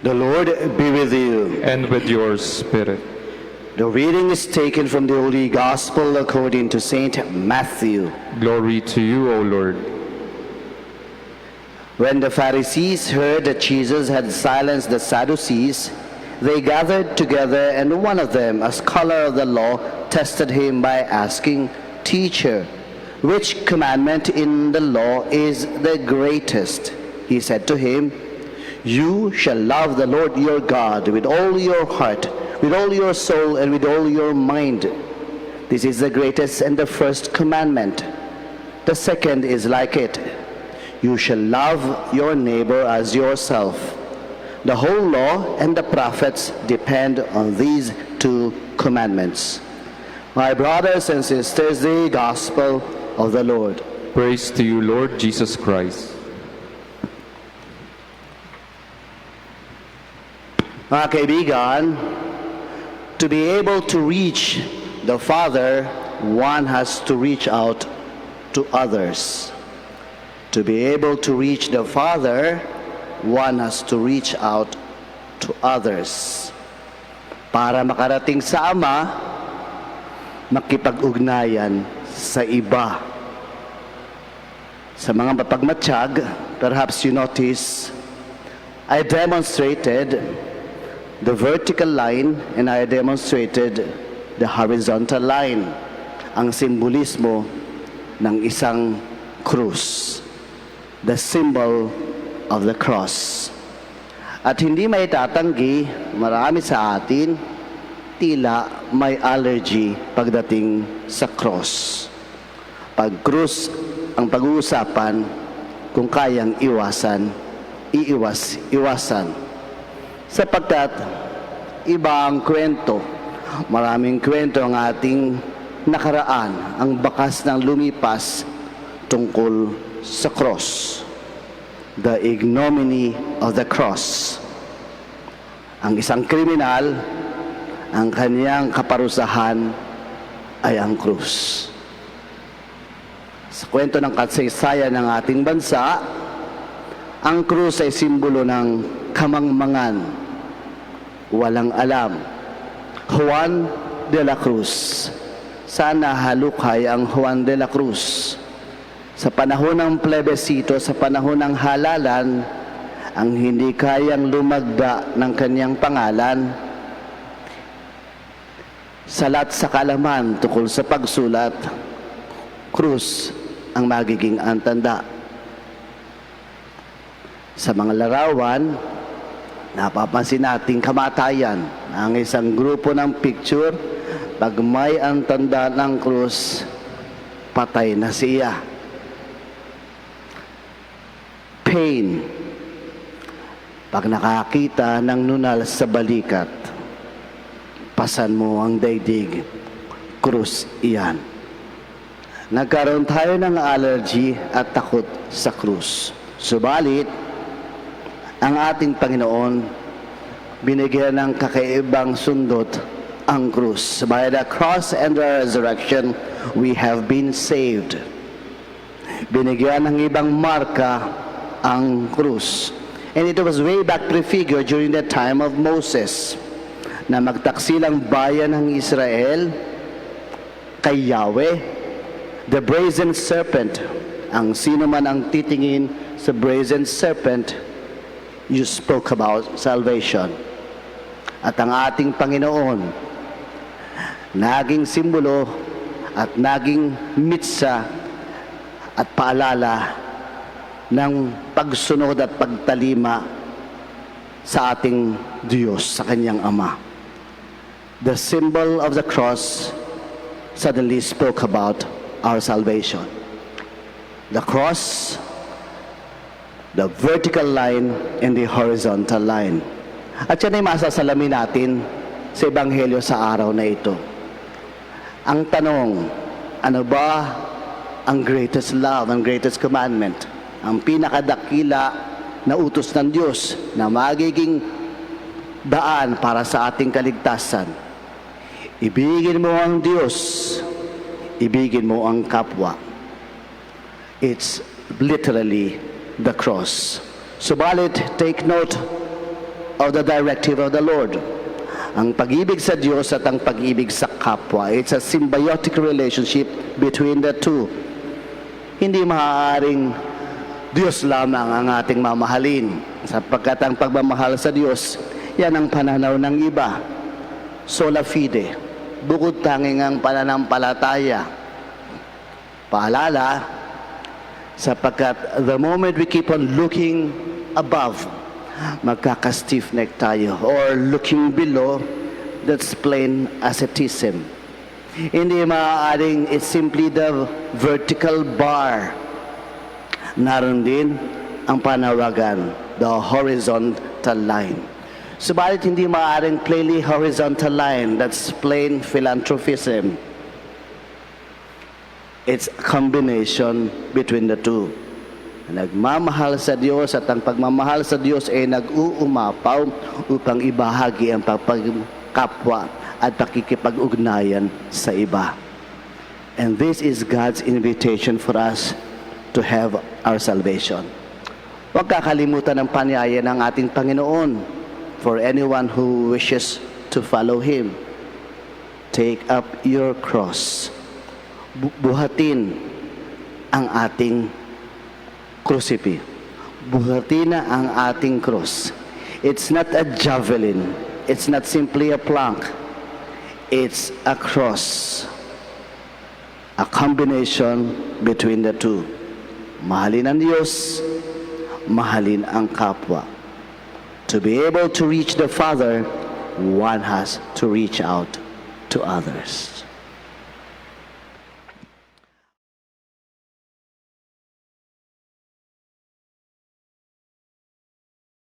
The Lord be with you. and with your spirit. The reading is taken from the Holy Gospel according to Saint Matthew. Glory to you, O Lord. When the Pharisees heard that Jesus had silenced the Sadducees, they gathered together, and one of them, a scholar of the law, tested him by asking, "Teacher, which commandment in the law is the greatest?" He said to him, "You shall love the Lord your God with all your heart, with all your soul, and with all your mind. This is the greatest and the first commandment. The second is like it. You shall love your neighbor as yourself. The whole law and the prophets depend on these two commandments." My brothers and sisters, the gospel of the Lord. Praise to you, Lord Jesus Christ. Mga kaibigan, to be able to reach the Father, one has to reach out to others. To be able to reach the Father, one has to reach out to others. Para makarating sa Ama, makipag-ugnayan sa iba. Sa mga mapagmatsyag, perhaps you notice, I demonstrated the vertical line and I demonstrated the horizontal line, ang simbolismo ng isang krus, the symbol of the cross. At hindi may tatanggi, marami sa atin tila may allergy pagdating sa cross. Pag krus ang pag-uusapan, kung kayang iwasan, iwasan. Sapagkat iba ang kwento. Maraming kwento ang ating nakaraan, ang bakas ng lumipas tungkol sa cross. The ignominy of the cross. Ang isang kriminal, ang kaniyang kaparusahan ay ang krus. Sa kwento ng kasaysayan ng ating bansa, ang krus ay simbolo ng kamangmangan, walang alam. Juan de la Cruz. Sana halukay ang Juan de la Cruz. Sa panahon ng plebisito, sa panahon ng halalan, ang hindi kayang lumagda ng kanyang pangalan, salat sa kalaman tungkol sa pagsulat, krus ang magiging antanda. Sa mga larawan, napapansin nating kamatayan. Ang isang grupo ng picture, pag may antanda ng krus, patay na siya. Pain. Pag nakakita ng nunal sa balikat, pasan mo ang daigdig, krus iyan. Nagkaroon tayo ng allergy at takot sa krus. Subalit, ang ating Panginoon, binigyan ng kakaibang sundot ang krus. By the cross and the resurrection, we have been saved. Binigyan ng ibang marka ang krus. And it was way back prefigured during the time of Moses, na magtaksilang bayan ng Israel kay Yahweh, the brazen serpent. Ang sino man ang titingin sa brazen serpent, you spoke about salvation. At ang ating Panginoon, naging simbolo at naging mitsa at paalala ng pagsunod at pagtalima sa ating Diyos, sa kanyang Ama. The symbol of the cross suddenly spoke about our salvation. The cross, the vertical line and the horizontal line. At yan ay masasalamin natin sa Ebanghelyo sa araw na ito. Ang tanong, ano ba ang greatest love, ang greatest commandment? Ang pinakadakila na utos ng Diyos na magiging daan para sa ating kaligtasan. Ibigin mo ang Diyos, ibigin mo ang kapwa. It's literally the cross. Subalit, take note, of the directive of the Lord. Ang pag-ibig sa Diyos at ang pag-ibig sa kapwa, it's a symbiotic relationship between the two. Hindi maaaring Diyos lamang ang ating mamahalin, sapagkat ang pagmamahal sa Diyos, yan ang pananaw ng iba. Sola fide, bukod tanging ang pananampalataya. Paalala, sapagkat the moment we keep on looking above, magkaka-stiff neck tayo, or looking below, that's plain asceticism. Hindi maaaring it's simply the vertical bar. Naroon din ang panawagan, the horizontal line. Subalit hindi maaaring plainly horizontal line, that's plain philanthropism. It's a combination between the two. Nagmamahal sa Diyos at ang pagmamahal sa Diyos ay nag-uumapaw upang ibahagi ang pagkapwa at pakikipag-ugnayan sa iba. And this is God's invitation for us to have our salvation. Huwag kakalimutan ang panyaya ng ating Panginoon for anyone who wishes to follow Him. Take up your cross. Buhatin ang ating crucifix. Buhatin na ang ating cross. It's not a javelin. It's not simply a plank. It's a cross. A combination between the two. Mahalin ang Diyos, mahalin ang kapwa. To be able to reach the Father, one has to reach out to others.